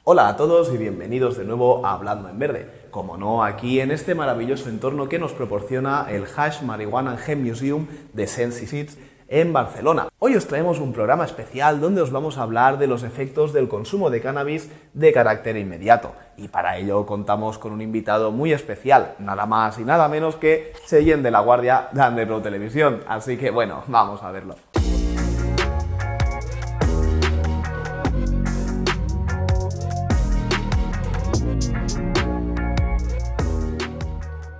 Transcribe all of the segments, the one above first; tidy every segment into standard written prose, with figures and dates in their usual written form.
Hola a todos y bienvenidos de nuevo a Hablando en Verde. Como no, aquí en este maravilloso entorno que nos proporciona el Hash Marijuana and Hemp Museum de Sensi Seeds en Barcelona. Hoy os traemos un programa especial donde os vamos a hablar de los efectos del consumo de cannabis de carácter inmediato. Y para ello contamos con un invitado muy especial, nada más y nada menos que Cheyenne de la Guardia de Undergrow Televisión. Así que bueno, vamos a verlo.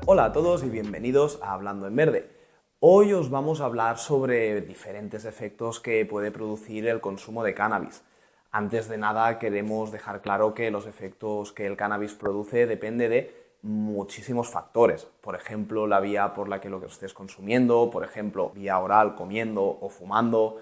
Hola a todos y bienvenidos a Hablando en Verde. Hoy os vamos a hablar sobre diferentes efectos que puede producir el consumo de cannabis. Antes de nada queremos dejar claro que los efectos que el cannabis produce depende de muchísimos factores. Por ejemplo, la vía por la que lo estés consumiendo, por ejemplo, vía oral, comiendo o fumando,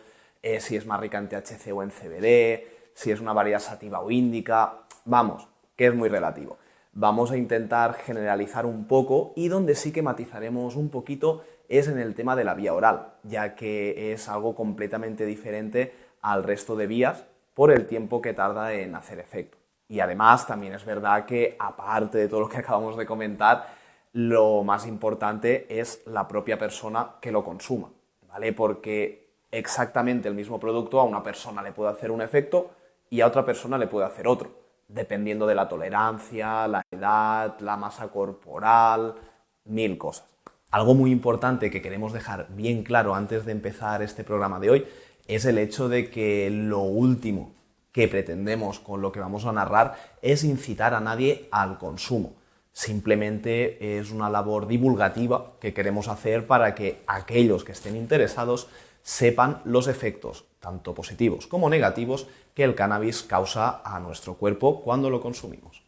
si es más rica en THC o en CBD, si es una variedad sativa o índica. Vamos, que es muy relativo. Vamos a intentar generalizar un poco y donde sí que matizaremos un poquito es en el tema de la vía oral, ya que es algo completamente diferente al resto de vías por el tiempo que tarda en hacer efecto. Y además también es verdad que aparte de todo lo que acabamos de comentar, lo más importante es la propia persona que lo consuma, ¿vale? Porque exactamente el mismo producto a una persona le puede hacer un efecto y a otra persona le puede hacer otro, dependiendo de la tolerancia, la edad, la masa corporal, mil cosas. Algo muy importante que queremos dejar bien claro antes de empezar este programa de hoy es el hecho de que lo último que pretendemos con lo que vamos a narrar es incitar a nadie al consumo. Simplemente es una labor divulgativa que queremos hacer para que aquellos que estén interesados sepan los efectos, tanto positivos como negativos, que el cannabis causa a nuestro cuerpo cuando lo consumimos.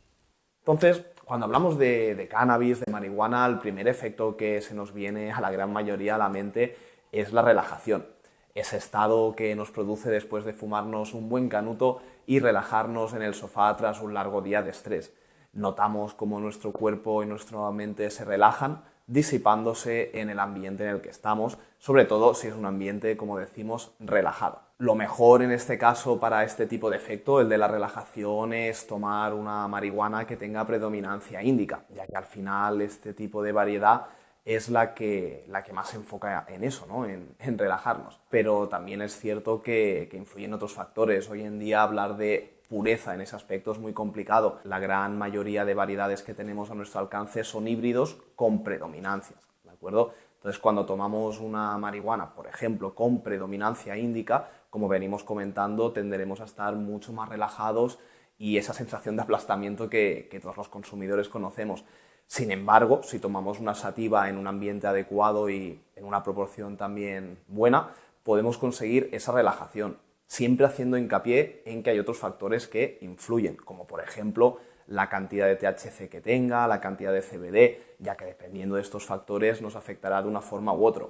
Entonces, cuando hablamos de cannabis, de marihuana, el primer efecto que se nos viene a la gran mayoría a la mente es la relajación. Ese estado que nos produce después de fumarnos un buen canuto y relajarnos en el sofá tras un largo día de estrés. Notamos cómo nuestro cuerpo y nuestra mente se relajan, disipándose en el ambiente en el que estamos, sobre todo si es un ambiente, como decimos, relajado. Lo mejor en este caso para este tipo de efecto, el de la relajación, es tomar una marihuana que tenga predominancia índica, ya que al final este tipo de variedad es la que más se enfoca en eso, ¿no? en relajarnos. Pero también es cierto que influyen otros factores. Hoy en día hablar de pureza en ese aspecto es muy complicado. La gran mayoría de variedades que tenemos a nuestro alcance son híbridos con predominancias, ¿de acuerdo? Entonces, cuando tomamos una marihuana, por ejemplo, con predominancia índica, como venimos comentando, tenderemos a estar mucho más relajados y esa sensación de aplastamiento que todos los consumidores conocemos. Sin embargo, si tomamos una sativa en un ambiente adecuado y en una proporción también buena, podemos conseguir esa relajación, siempre haciendo hincapié en que hay otros factores que influyen, como por ejemplo la cantidad de THC que tenga, la cantidad de CBD, ya que dependiendo de estos factores nos afectará de una forma u otra.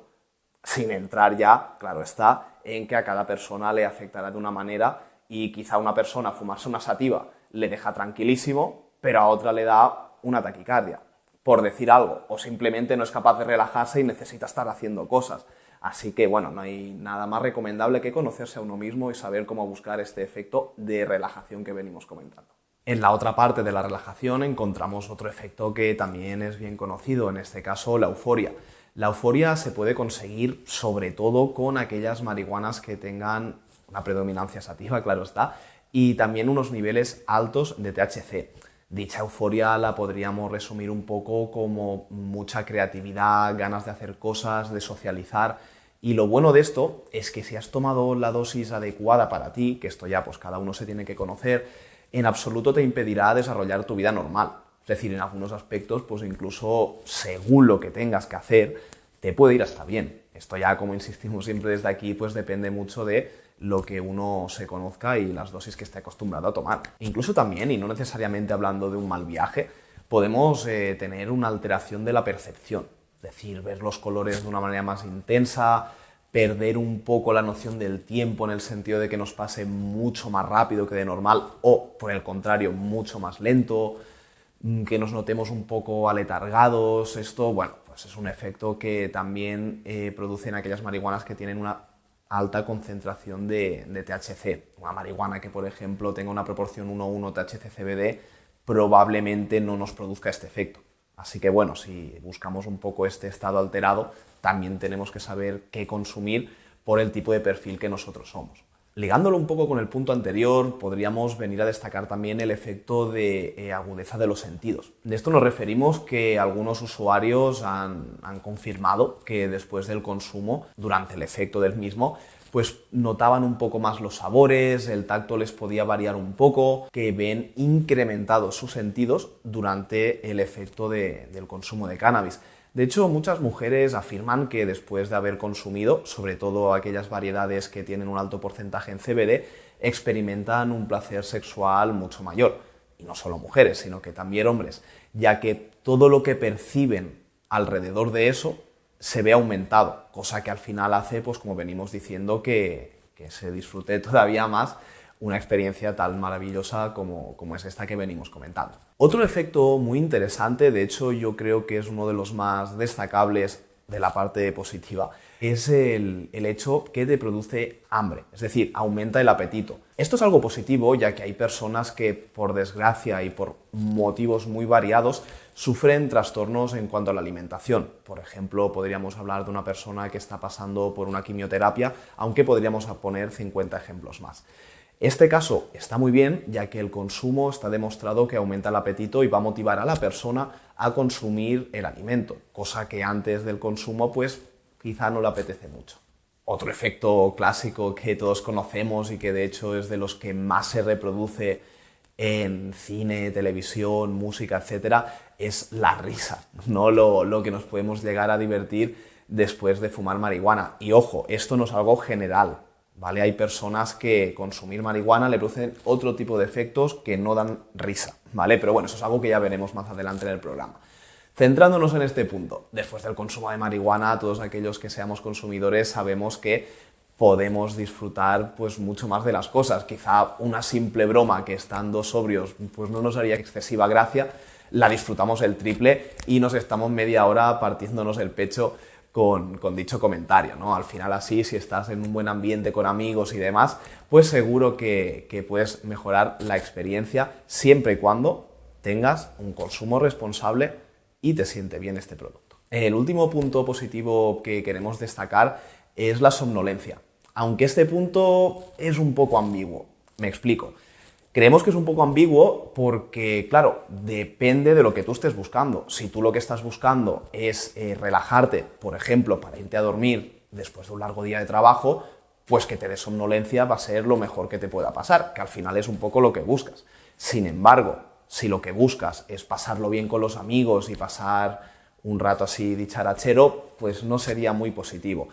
Sin entrar ya, claro está, en que a cada persona le afectará de una manera y quizá a una persona fumarse una sativa le deja tranquilísimo, pero a otra le da una taquicardia, por decir algo, o simplemente no es capaz de relajarse y necesita estar haciendo cosas. Así que, bueno, no hay nada más recomendable que conocerse a uno mismo y saber cómo buscar este efecto de relajación que venimos comentando. En la otra parte de la relajación encontramos otro efecto que también es bien conocido, en este caso la euforia. La euforia se puede conseguir sobre todo con aquellas marihuanas que tengan una predominancia sativa, claro está, y también unos niveles altos de THC. Dicha euforia la podríamos resumir un poco como mucha creatividad, ganas de hacer cosas, de socializar. Y lo bueno de esto es que si has tomado la dosis adecuada para ti, que esto ya pues cada uno se tiene que conocer, en absoluto te impedirá desarrollar tu vida normal. Es decir, en algunos aspectos, pues incluso según lo que tengas que hacer, te puede ir hasta bien. Esto ya, como insistimos siempre desde aquí, pues depende mucho de lo que uno se conozca y las dosis que esté acostumbrado a tomar. Incluso también, y no necesariamente hablando de un mal viaje, podemos tener una alteración de la percepción. Es decir, ver los colores de una manera más intensa, perder un poco la noción del tiempo en el sentido de que nos pase mucho más rápido que de normal o, por el contrario, mucho más lento, que nos notemos un poco aletargados. Esto, bueno, pues es un efecto que también producen aquellas marihuanas que tienen una alta concentración de THC. Una marihuana que, por ejemplo, tenga una proporción 1:1 THC-CBD probablemente no nos produzca este efecto. Así que bueno, si buscamos un poco este estado alterado, también tenemos que saber qué consumir por el tipo de perfil que nosotros somos. Ligándolo un poco con el punto anterior, podríamos venir a destacar también el efecto de agudeza de los sentidos. De esto nos referimos que algunos usuarios han confirmado que después del consumo, durante el efecto del mismo, pues notaban un poco más los sabores, el tacto les podía variar un poco, que ven incrementados sus sentidos durante el efecto del consumo de cannabis. De hecho, muchas mujeres afirman que después de haber consumido, sobre todo aquellas variedades que tienen un alto porcentaje en CBD, experimentan un placer sexual mucho mayor. Y no solo mujeres, sino que también hombres, ya que todo lo que perciben alrededor de eso se ve aumentado, cosa que al final hace, pues como venimos diciendo, que se disfrute todavía más una experiencia tan maravillosa como es esta que venimos comentando. Otro efecto muy interesante, de hecho yo creo que es uno de los más destacables de la parte positiva, es el hecho que te produce hambre, es decir, aumenta el apetito. Esto es algo positivo, ya que hay personas que, por desgracia y por motivos muy variados, sufren trastornos en cuanto a la alimentación. Por ejemplo, podríamos hablar de una persona que está pasando por una quimioterapia, aunque podríamos poner 50 ejemplos más. Este caso está muy bien, ya que el consumo está demostrado que aumenta el apetito y va a motivar a la persona a consumir el alimento, cosa que antes del consumo pues quizá no le apetece mucho. Otro efecto clásico que todos conocemos y que de hecho es de los que más se reproduce en cine, televisión, música, etcétera, es la risa, ¿no? Lo que nos podemos llegar a divertir después de fumar marihuana. Y ojo, esto no es algo general, ¿vale? Hay personas que consumir marihuana le producen otro tipo de efectos que no dan risa, ¿vale? Pero bueno, eso es algo que ya veremos más adelante en el programa. Centrándonos en este punto, después del consumo de marihuana, todos aquellos que seamos consumidores sabemos que podemos disfrutar pues mucho más de las cosas. Quizá una simple broma que estando sobrios pues no nos haría excesiva gracia, la disfrutamos el triple y nos estamos media hora partiéndonos el pecho con dicho comentario, ¿no? Al final así, si estás en un buen ambiente con amigos y demás, pues seguro que puedes mejorar la experiencia siempre y cuando tengas un consumo responsable y te siente bien este producto. El último punto positivo que queremos destacar es la somnolencia, aunque este punto es un poco ambiguo. Me explico. Creemos que es un poco ambiguo porque, claro, depende de lo que tú estés buscando. Si tú lo que estás buscando es relajarte, por ejemplo, para irte a dormir después de un largo día de trabajo, pues que te dé somnolencia va a ser lo mejor que te pueda pasar, que al final es un poco lo que buscas. Sin embargo, si lo que buscas es pasarlo bien con los amigos y pasar un rato así dicharachero, pues no sería muy positivo.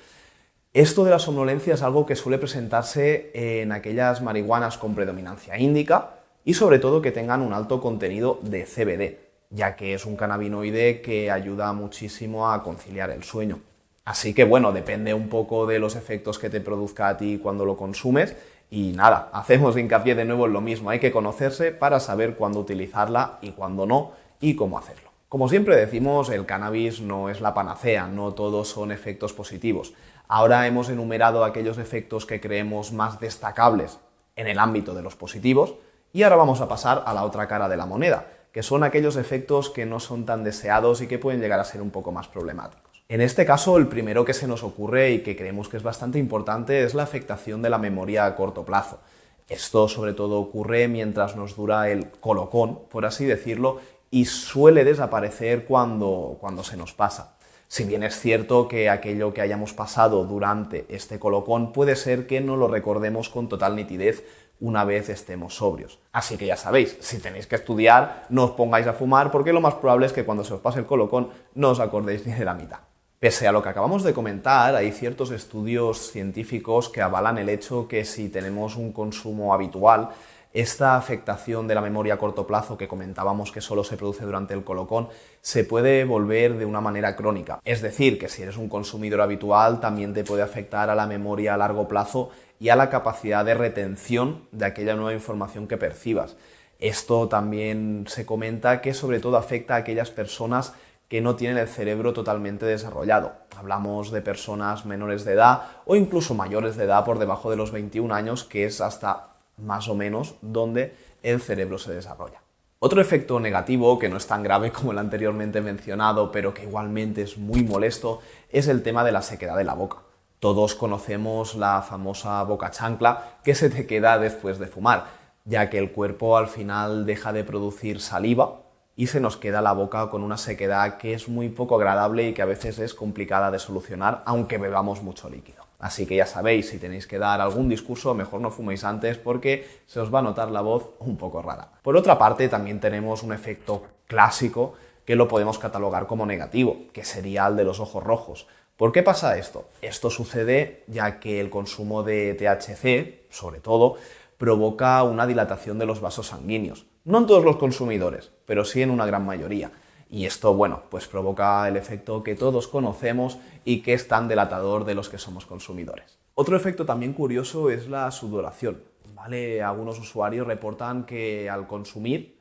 Esto de la somnolencia es algo que suele presentarse en aquellas marihuanas con predominancia índica y sobre todo que tengan un alto contenido de CBD, ya que es un cannabinoide que ayuda muchísimo a conciliar el sueño. Así que bueno, depende un poco de los efectos que te produzca a ti cuando lo consumes y nada, hacemos hincapié de nuevo en lo mismo, hay que conocerse para saber cuándo utilizarla y cuándo no y cómo hacerlo. Como siempre decimos, el cannabis no es la panacea, no todos son efectos positivos. Ahora hemos enumerado aquellos efectos que creemos más destacables en el ámbito de los positivos y ahora vamos a pasar a la otra cara de la moneda, que son aquellos efectos que no son tan deseados y que pueden llegar a ser un poco más problemáticos. En este caso, el primero que se nos ocurre y que creemos que es bastante importante es la afectación de la memoria a corto plazo. Esto sobre todo ocurre mientras nos dura el colocón, por así decirlo, y suele desaparecer cuando se nos pasa. Si bien es cierto que aquello que hayamos pasado durante este colocón puede ser que no lo recordemos con total nitidez una vez estemos sobrios. Así que ya sabéis, si tenéis que estudiar, no os pongáis a fumar porque lo más probable es que cuando se os pase el colocón no os acordéis ni de la mitad. Pese a lo que acabamos de comentar, hay ciertos estudios científicos que avalan el hecho que si tenemos un consumo habitual, esta afectación de la memoria a corto plazo que comentábamos que solo se produce durante el colocón se puede volver de una manera crónica. Es decir, que si eres un consumidor habitual también te puede afectar a la memoria a largo plazo y a la capacidad de retención de aquella nueva información que percibas. Esto también se comenta que sobre todo afecta a aquellas personas que no tienen el cerebro totalmente desarrollado. Hablamos de personas menores de edad o incluso mayores de edad por debajo de los 21 años, que es hasta más o menos donde el cerebro se desarrolla. Otro efecto negativo, que no es tan grave como el anteriormente mencionado, pero que igualmente es muy molesto, es el tema de la sequedad de la boca. Todos conocemos la famosa boca chancla que se te queda después de fumar, ya que el cuerpo al final deja de producir saliva y se nos queda la boca con una sequedad que es muy poco agradable y que a veces es complicada de solucionar, aunque bebamos mucho líquido. Así que ya sabéis, si tenéis que dar algún discurso, mejor no fuméis antes porque se os va a notar la voz un poco rara. Por otra parte, también tenemos un efecto clásico que lo podemos catalogar como negativo, que sería el de los ojos rojos. ¿Por qué pasa esto? Esto sucede ya que el consumo de THC, sobre todo, provoca una dilatación de los vasos sanguíneos. No en todos los consumidores, pero sí en una gran mayoría. Y esto, bueno, pues provoca el efecto que todos conocemos y que es tan delatador de los que somos consumidores. Otro efecto también curioso es la sudoración, ¿vale? Algunos usuarios reportan que al consumir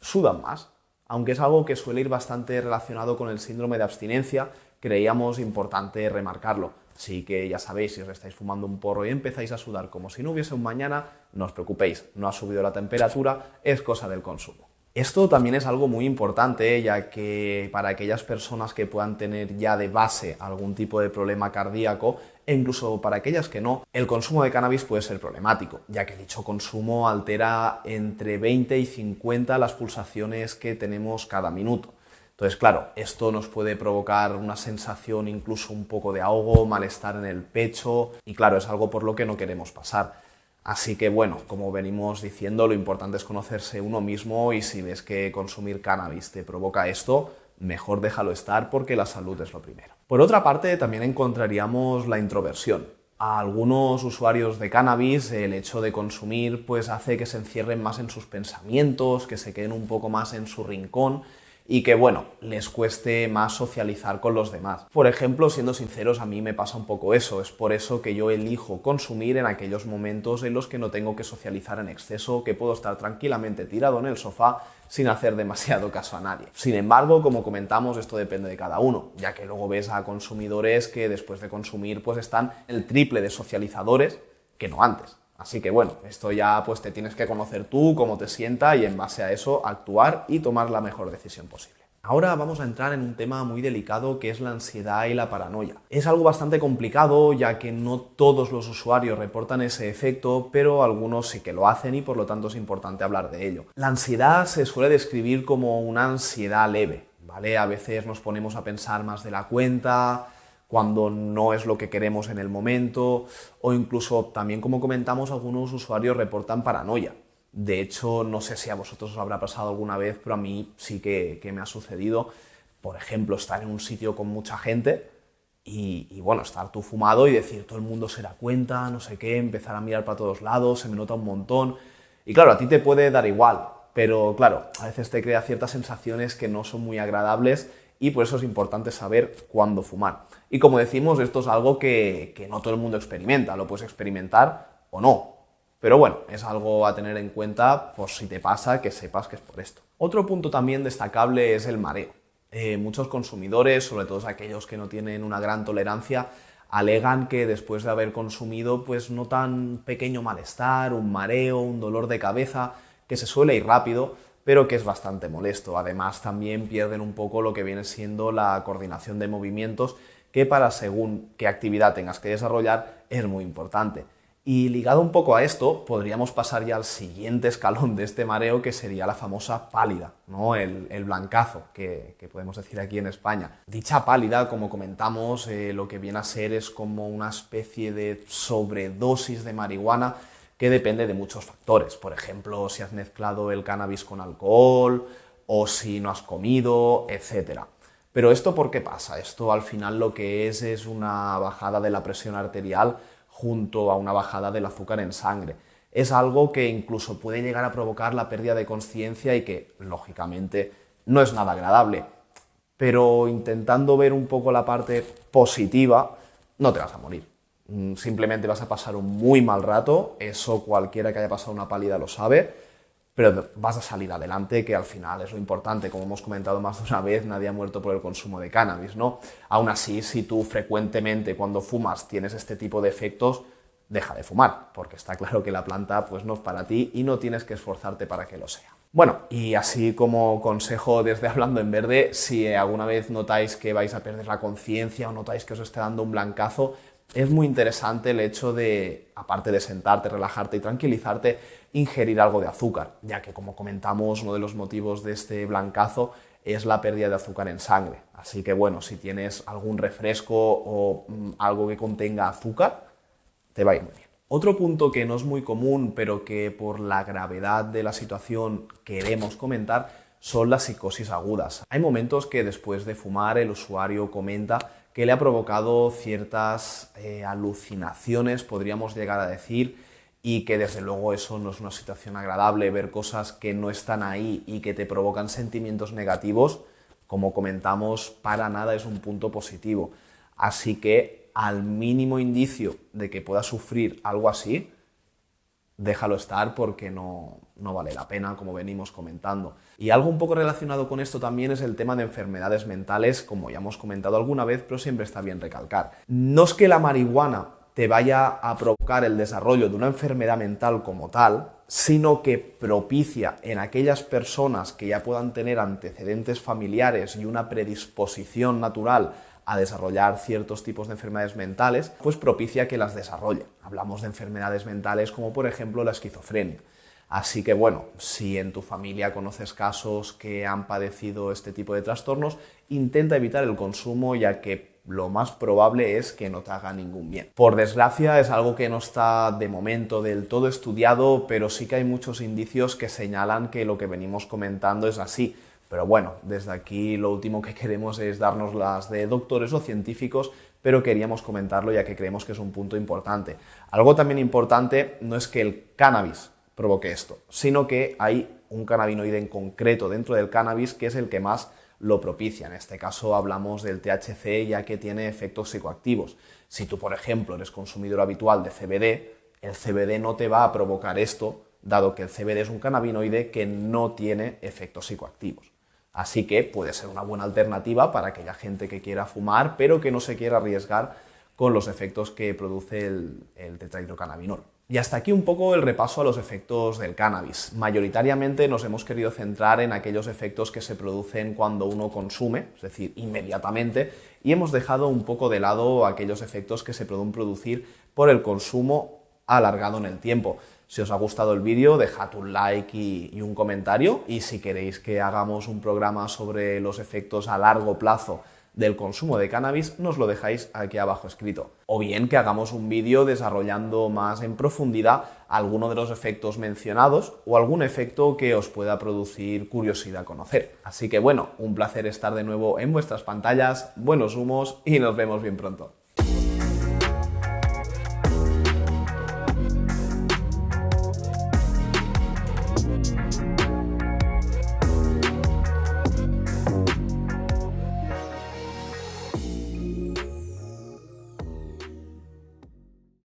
sudan más, aunque es algo que suele ir bastante relacionado con el síndrome de abstinencia, creíamos importante remarcarlo. Así que ya sabéis, si os estáis fumando un porro y empezáis a sudar como si no hubiese un mañana, no os preocupéis, no ha subido la temperatura, es cosa del consumo. Esto también es algo muy importante, ya que para aquellas personas que puedan tener ya de base algún tipo de problema cardíaco, e incluso para aquellas que no, el consumo de cannabis puede ser problemático, ya que dicho consumo altera entre 20 y 50 las pulsaciones que tenemos cada minuto. Entonces, claro, esto nos puede provocar una sensación incluso un poco de ahogo, malestar en el pecho, y claro, es algo por lo que no queremos pasar. Así que bueno, como venimos diciendo, lo importante es conocerse uno mismo y si ves que consumir cannabis te provoca esto, mejor déjalo estar porque la salud es lo primero. Por otra parte, también encontraríamos la introversión. A algunos usuarios de cannabis el hecho de consumir pues hace que se encierren más en sus pensamientos, que se queden un poco más en su rincón y que, bueno, les cueste más socializar con los demás. Por ejemplo, siendo sinceros, a mí me pasa un poco eso. Es por eso que yo elijo consumir en aquellos momentos en los que no tengo que socializar en exceso, que puedo estar tranquilamente tirado en el sofá sin hacer demasiado caso a nadie. Sin embargo, como comentamos, esto depende de cada uno, ya que luego ves a consumidores que después de consumir pues están el triple de socializadores que no antes. Así que bueno, esto ya pues te tienes que conocer tú, cómo te sienta y en base a eso actuar y tomar la mejor decisión posible. Ahora vamos a entrar en un tema muy delicado que es la ansiedad y la paranoia. Es algo bastante complicado ya que no todos los usuarios reportan ese efecto, pero algunos sí que lo hacen y por lo tanto es importante hablar de ello. La ansiedad se suele describir como una ansiedad leve, ¿vale? A veces nos ponemos a pensar más de la cuenta, cuando no es lo que queremos en el momento, o incluso también, como comentamos, algunos usuarios reportan paranoia. De hecho, no sé si a vosotros os habrá pasado alguna vez, pero a mí sí que me ha sucedido. Por ejemplo, estar en un sitio con mucha gente y bueno, estar tú fumado y decir, todo el mundo se da cuenta, no sé qué, empezar a mirar para todos lados, se me nota un montón. Y claro, a ti te puede dar igual, pero claro, a veces te crea ciertas sensaciones que no son muy agradables y por eso es importante saber cuándo fumar. Y como decimos, esto es algo que no todo el mundo experimenta, lo puedes experimentar o no. Pero bueno, es algo a tener en cuenta por si te pasa, que sepas que es por esto. Otro punto también destacable es el mareo. Muchos consumidores, sobre todo aquellos que no tienen una gran tolerancia, alegan que después de haber consumido pues notan pequeño malestar, un mareo, un dolor de cabeza, que se suele ir rápido, pero que es bastante molesto. Además, también pierden un poco lo que viene siendo la coordinación de movimientos, que para según qué actividad tengas que desarrollar es muy importante. Y ligado un poco a esto, podríamos pasar ya al siguiente escalón de este mareo, que sería la famosa pálida, ¿no? El blancazo, que podemos decir aquí en España. Dicha pálida, como comentamos, lo que viene a ser es como una especie de sobredosis de marihuana que depende de muchos factores. Por ejemplo, si has mezclado el cannabis con alcohol o si no has comido, etc. Pero ¿esto por qué pasa? Esto al final lo que es una bajada de la presión arterial junto a una bajada del azúcar en sangre. Es algo que incluso puede llegar a provocar la pérdida de conciencia y que, lógicamente, no es nada agradable. Pero intentando ver un poco la parte positiva, no te vas a morir. Simplemente vas a pasar un muy mal rato, eso cualquiera que haya pasado una pálida lo sabe, pero vas a salir adelante, que al final es lo importante. Como hemos comentado más de una vez, nadie ha muerto por el consumo de cannabis, ¿no? Aún así, si tú frecuentemente cuando fumas tienes este tipo de efectos, deja de fumar, porque está claro que la planta pues no es para ti y no tienes que esforzarte para que lo sea. Bueno, y así como consejo desde Hablando en Verde, si alguna vez notáis que vais a perder la conciencia o notáis que os está dando un blancazo, es muy interesante el hecho de, aparte de sentarte, relajarte y tranquilizarte, ingerir algo de azúcar, ya que como comentamos, uno de los motivos de este blancazo es la pérdida de azúcar en sangre. Así que bueno, si tienes algún refresco o algo que contenga azúcar, te va a ir muy bien. Otro punto que no es muy común, pero que por la gravedad de la situación queremos comentar, son las psicosis agudas. Hay momentos que después de fumar el usuario comenta que le ha provocado ciertas alucinaciones, podríamos llegar a decir, y que desde luego eso no es una situación agradable, ver cosas que no están ahí y que te provocan sentimientos negativos, como comentamos, para nada es un punto positivo. Así que al mínimo indicio de que puedas sufrir algo así, déjalo estar porque no vale la pena, como venimos comentando. Y algo un poco relacionado con esto también es el tema de enfermedades mentales, como ya hemos comentado alguna vez, pero siempre está bien recalcar. No es que la marihuana te vaya a provocar el desarrollo de una enfermedad mental como tal, sino que propicia en aquellas personas que ya puedan tener antecedentes familiares y una predisposición natural a desarrollar ciertos tipos de enfermedades mentales, pues propicia que las desarrollen. Hablamos de enfermedades mentales como por ejemplo la esquizofrenia. Así que bueno, si en tu familia conoces casos que han padecido este tipo de trastornos, intenta evitar el consumo, ya que lo más probable es que no te haga ningún bien. Por desgracia es algo que no está de momento del todo estudiado, pero sí que hay muchos indicios que señalan que lo que venimos comentando es así. Pero bueno, desde aquí lo último que queremos es darnos las de doctores o científicos, pero queríamos comentarlo ya que creemos que es un punto importante. Algo también importante no es que el cannabis provoque esto, sino que hay un cannabinoide en concreto dentro del cannabis que es el que más lo propicia. En este caso hablamos del THC, ya que tiene efectos psicoactivos. Si tú, por ejemplo, eres consumidor habitual de CBD, el CBD no te va a provocar esto, dado que el CBD es un cannabinoide que no tiene efectos psicoactivos. Así que puede ser una buena alternativa para aquella gente que quiera fumar, pero que no se quiera arriesgar con los efectos que produce el tetrahidrocannabinol. Y hasta aquí un poco el repaso a los efectos del cannabis. Mayoritariamente nos hemos querido centrar en aquellos efectos que se producen cuando uno consume, es decir, inmediatamente, y hemos dejado un poco de lado aquellos efectos que se pueden producir por el consumo alargado en el tiempo. Si os ha gustado el vídeo, dejad un like y un comentario, y si queréis que hagamos un programa sobre los efectos a largo plazo del consumo de cannabis, nos lo dejáis aquí abajo escrito. O bien que hagamos un vídeo desarrollando más en profundidad alguno de los efectos mencionados o algún efecto que os pueda producir curiosidad conocer. Así que bueno, un placer estar de nuevo en vuestras pantallas, buenos humos y nos vemos bien pronto.